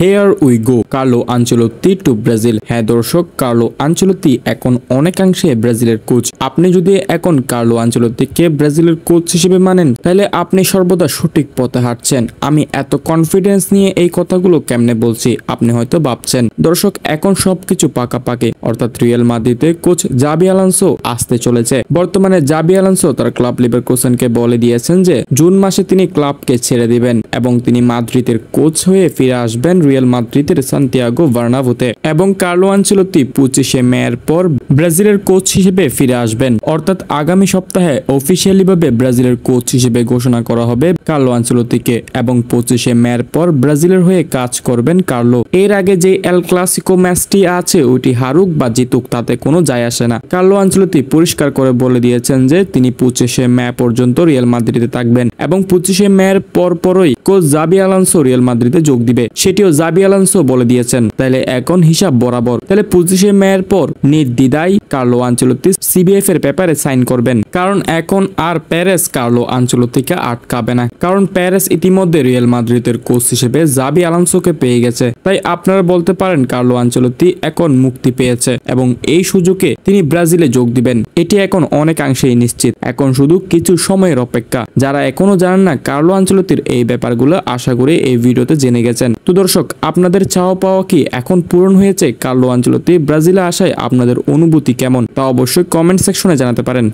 Hair we go, Carlo Ancelotti to Brazil. হ্যাঁ দর্শক, Carlo Ancelotti এখন অনেকাংশে ব্রাজিলের কোচ। আপনি যদি এখন কার্লো আনচেলত্তিকে ব্রাজিলের কোচ হিসেবে মানেন, তাহলে আপনি সর্বদা সঠিক পথে হাঁটছেন। আমি এত কনফিডেন্স নিয়ে এই কথাগুলো কেমনে বলছি আপনি হয়তো ভাবছেন। দর্শক, এখন সবকিছু পাকাপাকি, অর্থাৎ রিয়াল মাদ্রিদে কোচ জাবি আলোনসো আসতে চলেছে। বর্তমানে জাবি আলোনসো তার ক্লাব লিভারকুসেনকে বলে দিয়েছেন যে জুন মাসে তিনি ক্লাবকে ছেড়ে দিবেন এবং তিনি মাদ্রিদের কোচ হয়ে ফিরে আসবেন রিয়াল মাদ্রিদের সান্তিয়াগো বার্নাবুতে। এবং কার্লো আনচেলত্তি 25 মে এর পর ব্রাজিলের কোচ হিসেবে ফিরে আসবেন। অর্থাৎ আগামী সপ্তাহে অফিসিয়ালি ভাবে ব্রাজিলের কোচ হিসেবে ঘোষণা করা হবে কার্লো আনচেলত্তিকে এবং 25 মে এর পর ব্রাজিলের হয়ে কাজ করবেন কার্লো। এর আগে যে এল ক্লাসিকো ম্যাচটি আছে ওইটি হারুক বা জিতুক তাতে কোনো যায় আসে না। কার্লো আনচেলত্তি পরিষ্কার করে বলে দিয়েছেন যে তিনি 25 মে পর্যন্ত রিয়াল মাদ্রিদে থাকবেন এবং 25 মে এর পরই কোচ জাবি আলোনসো রিয়াল মাদ্রিদে যোগ দিবে, সেটিও জাবি আলোনসো বলে দিয়েছেন। তাহলে এখন হিসাব বরাবর, তাহলে 25 মে এর পর নির্দ্বিধায় কার্লো আনচেলত্তি সিবিএফ এর পেপারে সাইন করবেন, কারণ এখন আর পেরেস কার্লো আনচেলত্তিকে আটকাবে না, কারণ পেরেস ইতিমধ্যে রিয়াল মাদ্রিদের কোচ হিসেবে জাবি আলোনসোকে পেয়ে গেছে। তাই আপনারা বলতে পারেন কার্লো আনচেলত্তি এখন মুক্তি পেয়েছে এবং এই সুযোগে তিনি ব্রাজিলে যোগ দিবেন। এটি এখন অনেকাংশেই নিশ্চিত, এখন শুধু কিছু সময়ের অপেক্ষা। যারা এখনো জানেন না কার্লো আনচেলত্তির এই ব্যাপারগুলো, আশা করি এই ভিডিওতে জেনে গেছেন। তো দর্শক, আপনাদের চাওয়া পাওয়া কি এখন পূরণ হয়েছে? কার্লো আনচেলত্তি ব্রাজিলে আসায় আপনাদের অনুভূতি কেমন তা অবশ্যই কমেন্ট সেকশনে জানাতে পারেন।